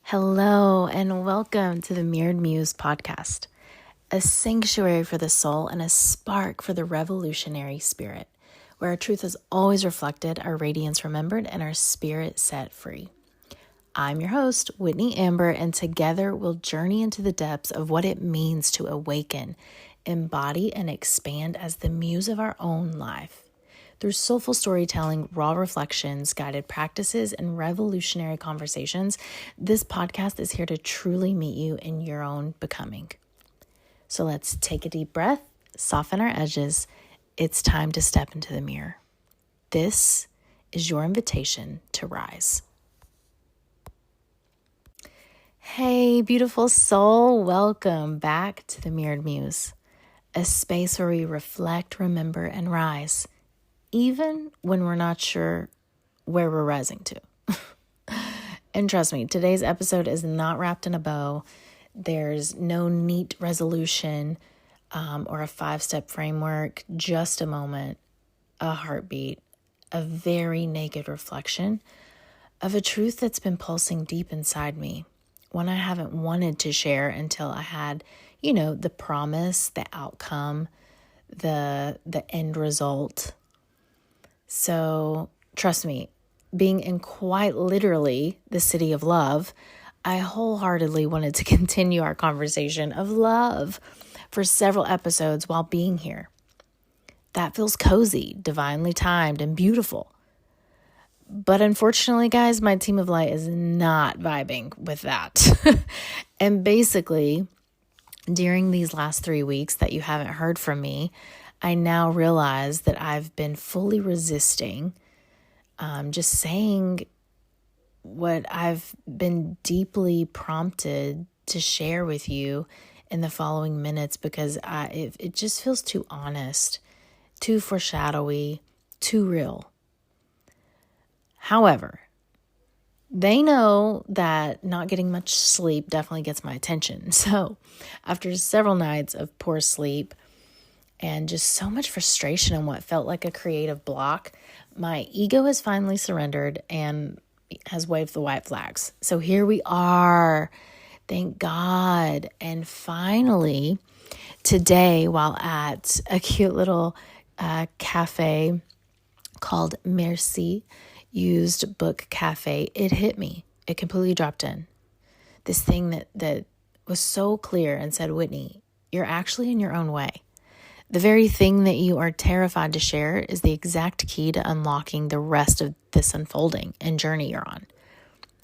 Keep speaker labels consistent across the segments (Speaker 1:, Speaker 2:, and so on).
Speaker 1: Hello, and welcome to the Mirrored Muse podcast, a sanctuary for the soul and a spark for the revolutionary spirit, where our truth is always reflected, our radiance remembered, and our spirit set free. I'm your host, Whitney Amber, and together we'll journey into the depths of what it means to awaken, embody, and expand as the muse of our own life. Through soulful storytelling, raw reflections, guided practices, and revolutionary conversations, this podcast is here to truly meet you in your own becoming. So let's take a deep breath, soften our edges. It's time to step into the mirror. This is your invitation to rise. Hey, beautiful soul. Welcome back to the Mirrored Muse, a space where we reflect, remember, and rise, even when we're not sure where we're rising to. And trust me, today's episode is not wrapped in a bow. There's no neat resolution or a 5-step framework, just a moment, a heartbeat, a very naked reflection of a truth that's been pulsing deep inside me, one I haven't wanted to share until I had, the promise, the outcome, the end result. So trust me, being in quite literally the city of love, I wholeheartedly wanted to continue our conversation of love for several episodes while being here. That feels cozy, divinely timed, and beautiful. But unfortunately, guys, my team of light is not vibing with that. And basically, during these last 3 weeks that you haven't heard from me, I now realize that I've been fully resisting just saying what I've been deeply prompted to share with you in the following minutes because it just feels too honest, too foreshadowy, too real. However, they know that not getting much sleep definitely gets my attention. So after several nights of poor sleep, and just so much frustration and what felt like a creative block, my ego has finally surrendered and has waved the white flags. So here we are. Thank God. And finally, today, while at a cute little cafe called Merci Used Book Cafe, it hit me. It completely dropped in. This thing that was so clear and said, Whitney, you're actually in your own way. The very thing that you are terrified to share is the exact key to unlocking the rest of this unfolding and journey you're on.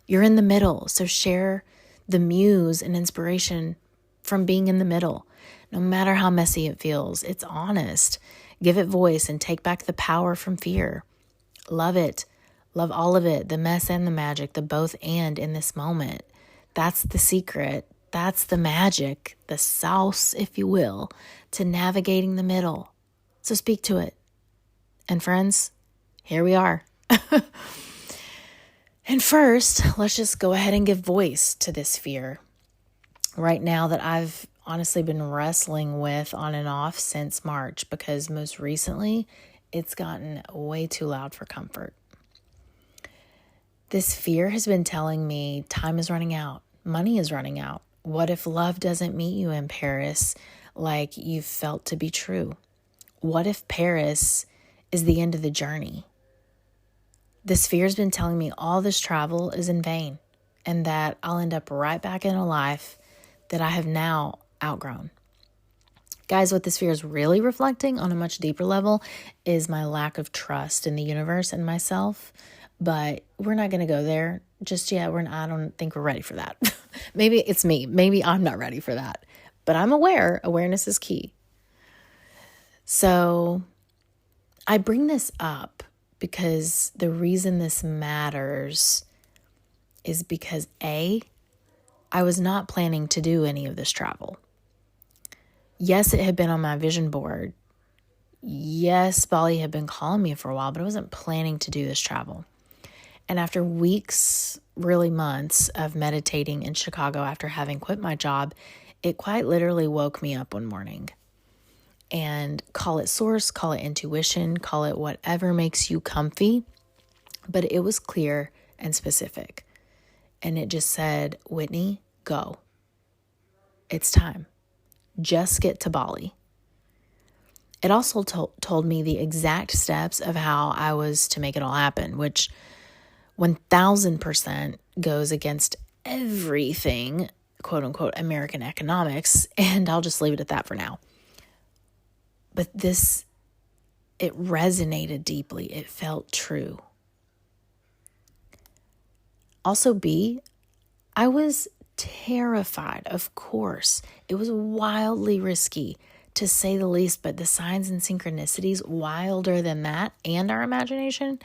Speaker 1: You're in the middle, so share the muse and inspiration from being in the middle. No matter how messy it feels, it's honest. Give it voice and take back the power from fear. Love it. Love all of it, the mess and the magic, the both and in this moment. That's the secret. That's the magic, the sauce, if you will, to navigating the middle. So speak to it. And friends, here we are. And first, let's just go ahead and give voice to this fear. Right now that I've honestly been wrestling with on and off since March, because most recently, it's gotten way too loud for comfort. This fear has been telling me time is running out, money is running out. What if love doesn't meet you in Paris like you've felt to be true? What if Paris is the end of the journey? This fear has been telling me all this travel is in vain and that I'll end up right back in a life that I have now outgrown. Guys, what this fear is really reflecting on a much deeper level is my lack of trust in the universe and myself. But we're not going to go there just yet. I don't think we're ready for that. Maybe it's me. Maybe I'm not ready for that. But I'm aware. Awareness is key. So I bring this up because the reason this matters is because I was not planning to do any of this travel. Yes, it had been on my vision board. Yes, Bali had been calling me for a while, but I wasn't planning to do this travel. And after weeks, really months of meditating in Chicago after having quit my job, it quite literally woke me up one morning. And call it source, call it intuition, call it whatever makes you comfy. But it was clear and specific. and it just said, Whitney, go. It's time. Just get to Bali. It also told me the exact steps of how I was to make it all happen, which 1000% goes against everything, quote unquote, American economics. And I'll just leave it at that for now. But it resonated deeply. It felt true. Also, B, I was terrified, of course. It was wildly risky, to say the least, but the signs and synchronicities, wilder than that, and our imagination,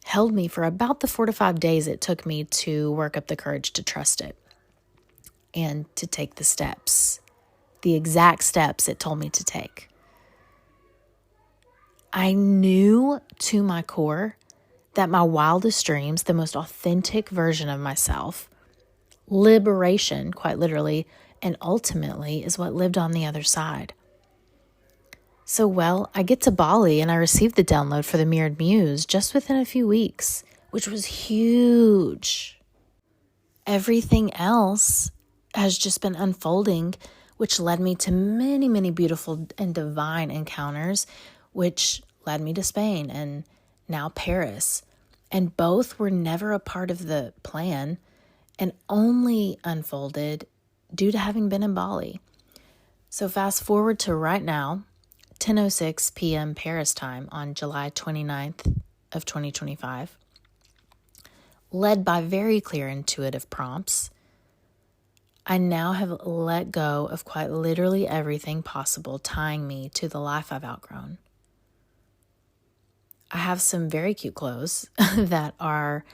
Speaker 1: held me for about the 4 to 5 days it took me to work up the courage to trust it and to take the steps, the exact steps it told me to take. I knew to my core that my wildest dreams, the most authentic version of myself, liberation, quite literally, and ultimately is what lived on the other side. So, well, I get to Bali and I received the download for the Mirrored Muse just within a few weeks, which was huge. Everything else has just been unfolding, which led me to many, many beautiful and divine encounters, which led me to Spain and now Paris. And both were never a part of the plan and only unfolded due to having been in Bali. So fast forward to right now, 10:06 p.m. Paris time on July 29th of 2025. Led by very clear intuitive prompts, I now have let go of quite literally everything possible tying me to the life I've outgrown. I have some very cute clothes that are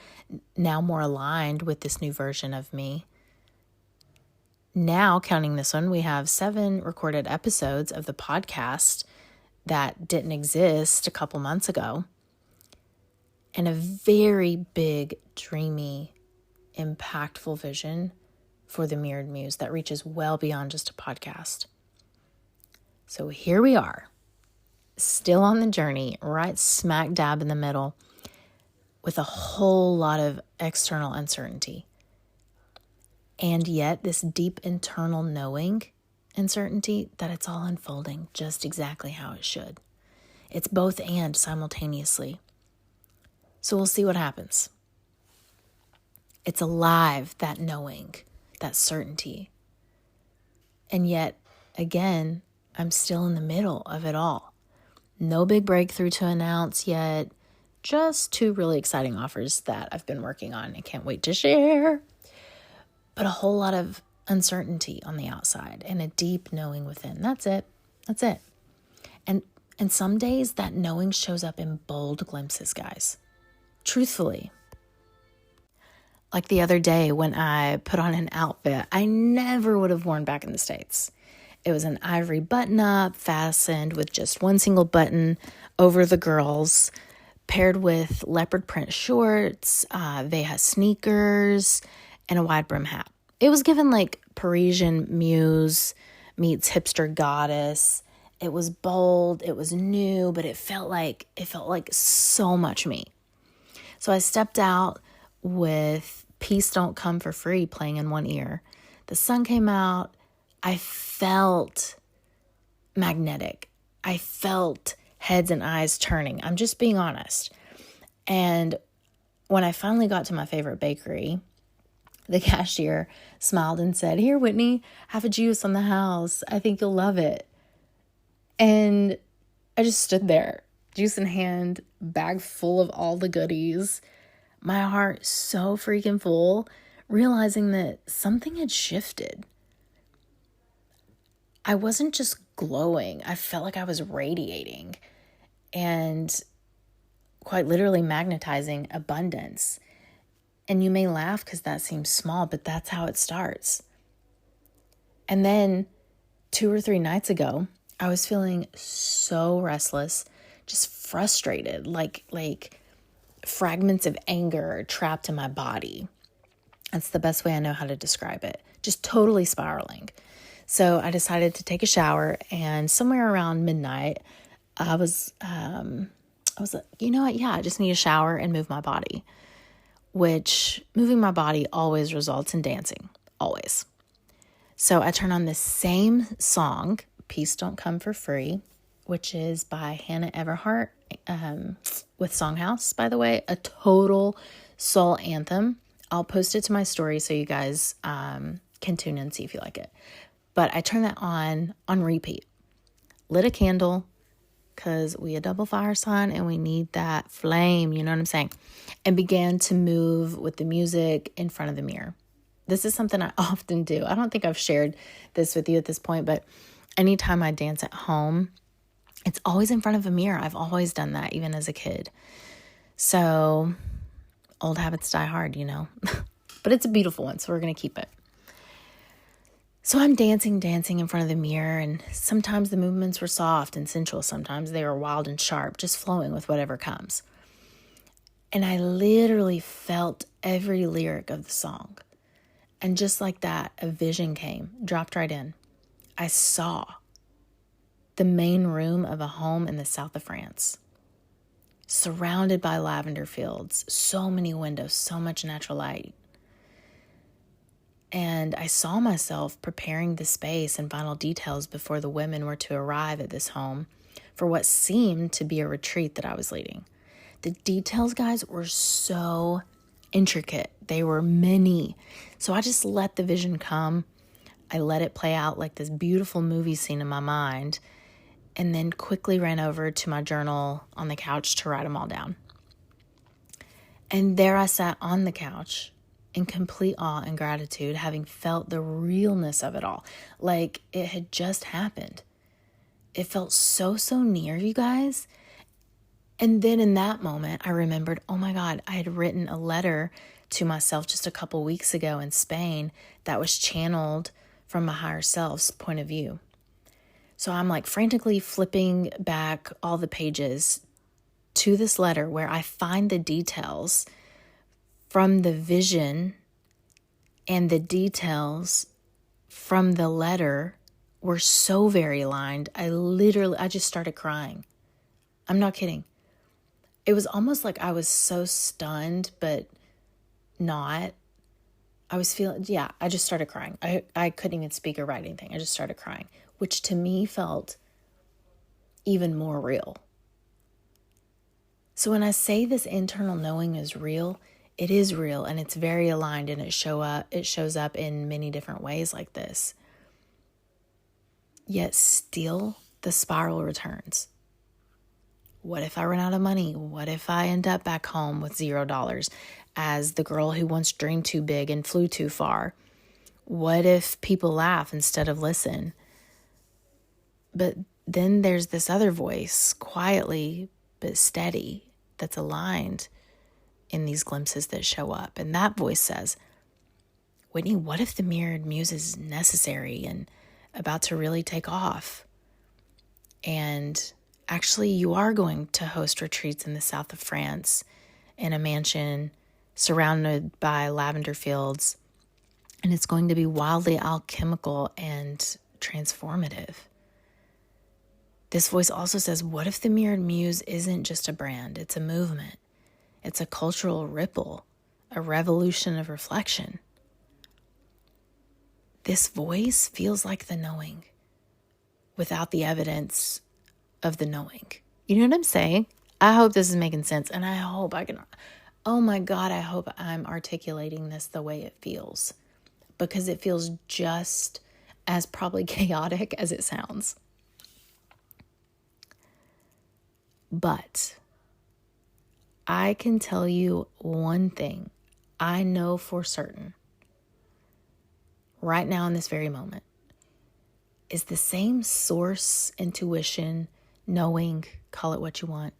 Speaker 1: now more aligned with this new version of me. Now, counting this one, we have 7 recorded episodes of the podcast that didn't exist a couple months ago, and a very big, dreamy, impactful vision for the Mirrored Muse that reaches well beyond just a podcast. So here we are, still on the journey, right smack dab in the middle, with a whole lot of external uncertainty. And yet this deep internal knowing and certainty that it's all unfolding just exactly how it should. It's both and simultaneously. So we'll see what happens. It's alive, that knowing, that certainty. And yet, again, I'm still in the middle of it all. No big breakthrough to announce yet. Just 2 really exciting offers that I've been working on and can't wait to share. But a whole lot of uncertainty on the outside and a deep knowing within. That's it. And some days that knowing shows up in bold glimpses, guys. Truthfully. Like the other day when I put on an outfit I never would have worn back in the States. It was an ivory button-up fastened with just one single button over the girls, paired with leopard print shorts, they had sneakers, and a wide brim hat. It was given like Parisian Muse meets hipster goddess. It was bold, it was new, but it felt like so much me. So I stepped out with Peace Don't Come for Free playing in one ear. The sun came out. I felt magnetic. I felt heads and eyes turning. I'm just being honest. And when I finally got to my favorite bakery, the cashier smiled and said, "Here, Whitney, have a juice on the house. I think you'll love it." And I just stood there, juice in hand, bag full of all the goodies, my heart so freaking full, realizing that something had shifted. I wasn't just glowing. I felt like I was radiating and quite literally magnetizing abundance. And you may laugh because that seems small, but that's how it starts. And then 2 or 3 nights ago, I was feeling so restless, just frustrated, like fragments of anger trapped in my body. That's the best way I know how to describe it. Just totally spiraling. So I decided to take a shower, and somewhere around midnight, I was like, you know what? Yeah, I just need a shower and move my body. which moving my body always results in dancing, always. So I turn on the same song, Peace Don't Come for Free, which is by Hannah Everhart with Songhouse, by the way, a total soul anthem. I'll post it to my story so you guys can tune in and see if you like it. But I turned that on repeat. Lit a candle because we a double fire sign and we need that flame, you know what I'm saying? And began to move with the music in front of the mirror. This is something I often do. I don't think I've shared this with you at this point, but anytime I dance at home, it's always in front of a mirror. I've always done that, even as a kid. So old habits die hard, you know. But it's a beautiful one, so we're going to keep it. So I'm dancing in front of the mirror, and sometimes the movements were soft and sensual. Sometimes they were wild and sharp, just flowing with whatever comes. And I literally felt every lyric of the song. And just like that, a vision came, dropped right in. I saw the main room of a home in the south of France, surrounded by lavender fields, so many windows, so much natural light. And I saw myself preparing the space and final details before the women were to arrive at this home for what seemed to be a retreat that I was leading. The details, guys, were so intricate. They were many. So I just let the vision come. I let it play out like this beautiful movie scene in my mind, and then quickly ran over to my journal on the couch to write them all down. And there I sat on the couch in complete awe and gratitude, having felt the realness of it all, like it had just happened. It felt so near, you guys. And then in that moment, I remembered, oh my God, I had written a letter to myself just a couple weeks ago in Spain that was channeled from my higher self's point of view. So I'm like frantically flipping back all the pages to this letter where I find the details from the vision, and the details from the letter were so very aligned. I just started crying. I'm not kidding. It was almost like I was so stunned, but not. I was feeling, I just started crying. I couldn't even speak or write anything. I just started crying, which to me felt even more real. So when I say this internal knowing is real, it is real, and it's very aligned, and it shows up in many different ways like this. Yet still the spiral returns. What if I run out of money? What if I end up back home with $0 as the girl who once dreamed too big and flew too far? What if people laugh instead of listen? But then there's this other voice, quietly but steady, that's aligned in these glimpses that show up. And that voice says, Whitney, what if the mirrored muse is necessary and about to really take off? And actually, you are going to host retreats in the south of France in a mansion surrounded by lavender fields. And it's going to be wildly alchemical and transformative. This voice also says, what if the mirrored muse isn't just a brand? It's a movement. It's a cultural ripple, a revolution of reflection. This voice feels like the knowing without the evidence of the knowing. You know what I'm saying? I hope this is making sense, and I hope I can, oh my God, I hope I'm articulating this the way it feels, because it feels just as probably chaotic as it sounds. But I can tell you one thing I know for certain right now in this very moment is the same source, intuition, knowing, call it what you want,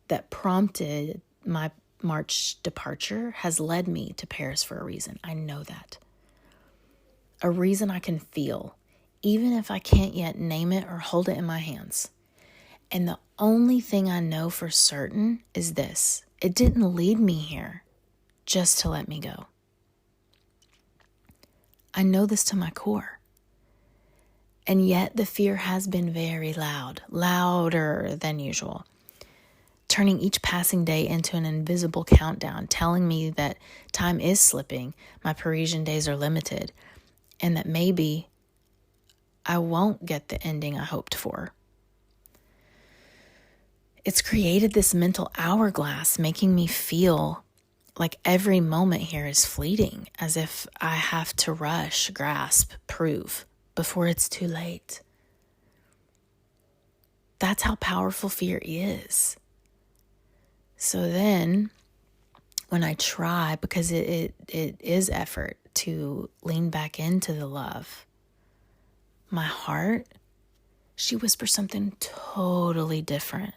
Speaker 1: that prompted my March departure has led me to Paris for a reason. I know that. A reason I can feel, even if I can't yet name it or hold it in my hands. And the only thing I know for certain is this: it didn't lead me here just to let me go. I know this to my core. And yet the fear has been very loud, louder than usual, turning each passing day into an invisible countdown, telling me that time is slipping, my Parisian days are limited, and that maybe I won't get the ending I hoped for. It's created this mental hourglass, making me feel like every moment here is fleeting, as if I have to rush, grasp, prove before it's too late. That's how powerful fear is. So then, when I try, because it is effort to lean back into the love, my heart, she whispers something totally different.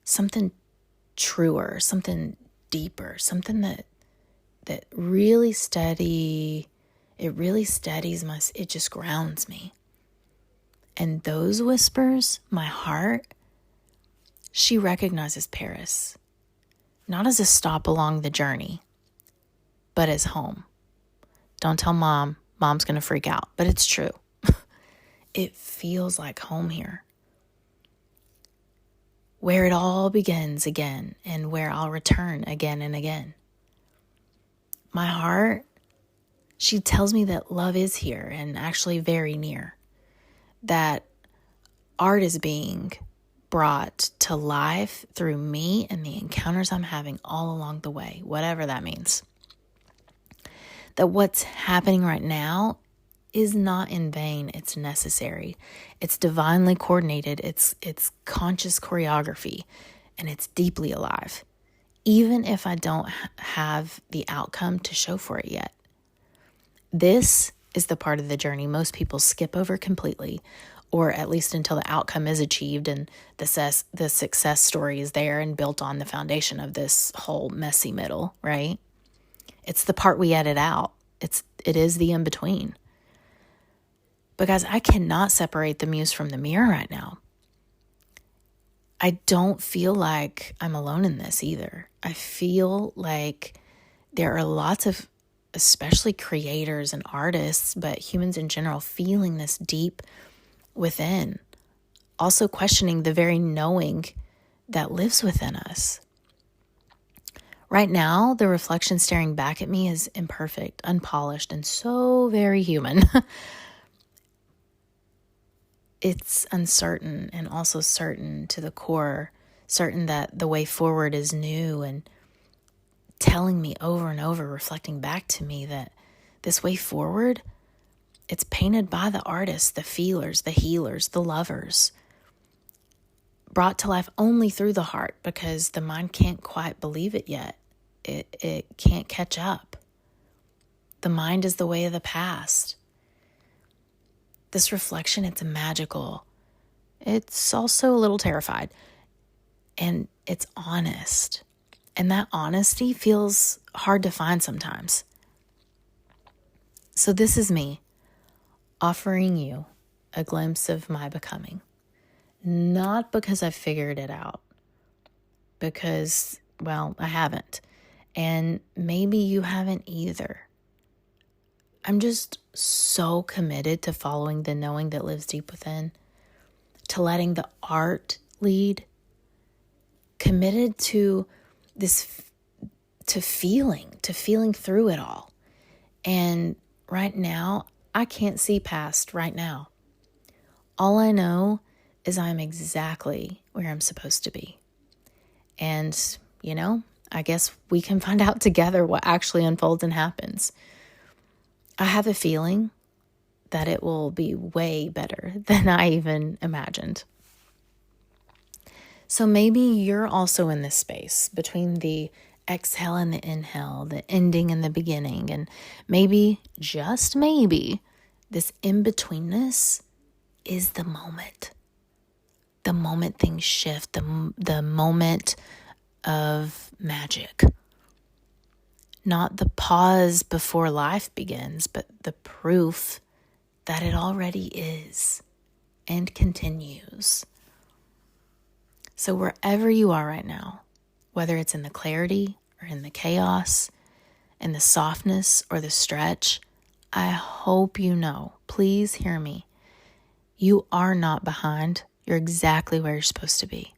Speaker 1: Something truer, something deeper, something that really steadies it just grounds me. And those whispers, my heart, she recognizes Paris, not as a stop along the journey, but as home. Don't tell mom, mom's going to freak out, but it's true. It feels like home here, where it all begins again and where I'll return again and again. My heart, she tells me that love is here and actually very near, that art is being brought to life through me and the encounters I'm having all along the way, whatever that means. That what's happening right now is not in vain. It's necessary. It's divinely coordinated. It's conscious choreography, and it's deeply alive, even if I don't have the outcome to show for it yet. This is the part of the journey most people skip over completely, or at least until the outcome is achieved and the success story is there and built on the foundation of this whole messy middle, right? It's the part we edit out. It is the in-between. Because I cannot separate the muse from the mirror right now. I don't feel like I'm alone in this either. I feel like there are lots of, especially creators and artists, but humans in general, feeling this deep within. Also questioning the very knowing that lives within us. Right now, the reflection staring back at me is imperfect, unpolished, and so very human. It's uncertain and also certain to the core, certain that the way forward is new, and telling me over and over, reflecting back to me that this way forward, it's painted by the artists, the feelers, the healers, the lovers, brought to life only through the heart, because the mind can't quite believe it yet. It can't catch up. The mind is the way of the past. This reflection, it's magical. It's also a little terrified. And it's honest. And that honesty feels hard to find sometimes. So this is me offering you a glimpse of my becoming. Not because I figured it out. Because, well, I haven't. And maybe you haven't either. I'm just so committed to following the knowing that lives deep within, to letting the art lead, committed to this, to feeling through it all. And right now, I can't see past right now. All I know is I'm exactly where I'm supposed to be. And, I guess we can find out together what actually unfolds and happens. I have a feeling that it will be way better than I even imagined. So maybe you're also in this space between the exhale and the inhale, the ending and the beginning. And maybe, just maybe, this in-betweenness is the moment. The moment things shift, the moment of magic. Not the pause before life begins, but the proof that it already is and continues. So wherever you are right now, whether it's in the clarity or in the chaos, in the softness or the stretch, I hope you know, please hear me, you are not behind. You're exactly where you're supposed to be.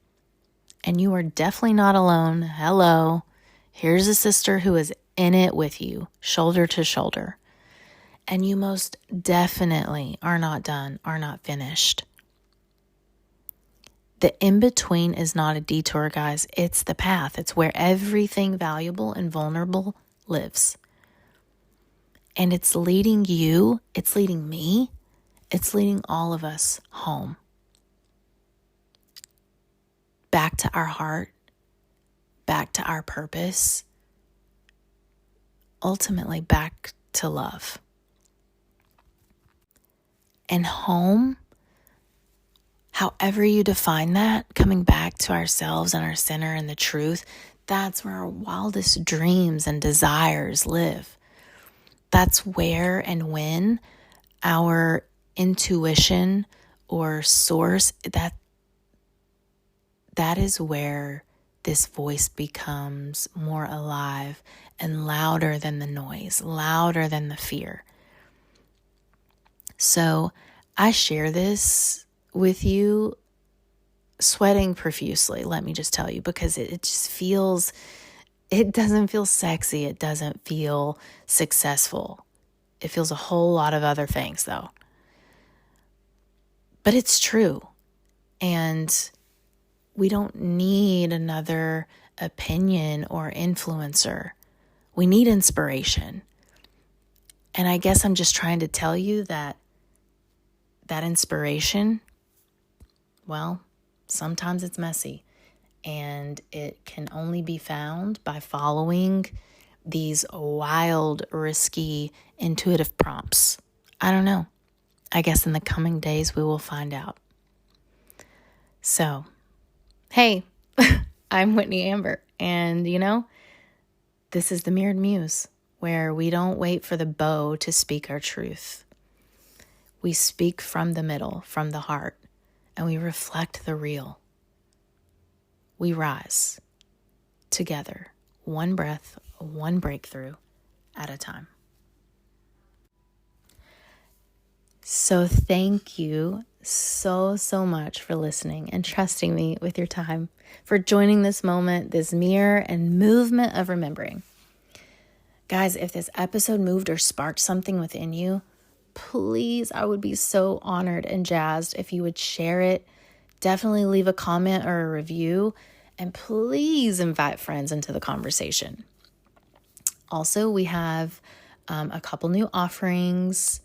Speaker 1: And you are definitely not alone. Hello. Here's a sister who is in it with you, shoulder to shoulder. And you most definitely are not done, are not finished. The in-between is not a detour, guys. It's the path. It's where everything valuable and vulnerable lives. And it's leading you, it's leading me, it's leading all of us home. Back to our heart, back to our purpose, ultimately back to love. And home, however you define that, coming back to ourselves and our center and the truth, that's where our wildest dreams and desires live. That's where and when our intuition or source, that is where this voice becomes more alive and louder than the noise, louder than the fear. So I share this with you sweating profusely, let me just tell you, because it just feels, it doesn't feel sexy. It doesn't feel successful. It feels a whole lot of other things though. But it's true. And we don't need another opinion or influencer. We need inspiration. And I guess I'm just trying to tell you that inspiration, well, sometimes it's messy. And it can only be found by following these wild, risky, intuitive prompts. I don't know. I guess in the coming days we will find out. So, hey, I'm Whitney Amber, and this is the Mirrored Muse, where we don't wait for the bow to speak our truth. We speak from the middle, from the heart, and we reflect the real. We rise together, one breath, one breakthrough at a time. So thank you so much for listening and trusting me with your time, for joining this moment, this mirror and movement of remembering. Guys, if this episode moved or sparked something within you, please, I would be so honored and jazzed if you would share it. Definitely leave a comment or a review, and please invite friends into the conversation. Also, we have a couple new offerings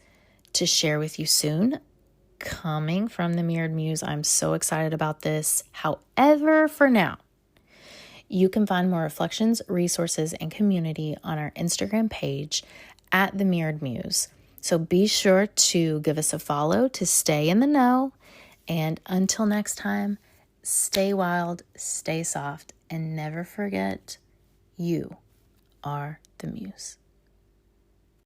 Speaker 1: to share with you soon, coming from the Mirrored Muse. I'm so excited about this. However, for now, you can find more reflections, resources, and community on our Instagram page at the Mirrored Muse. So be sure to give us a follow to stay in the know. And until next time, stay wild, stay soft, and never forget, you are the Muse.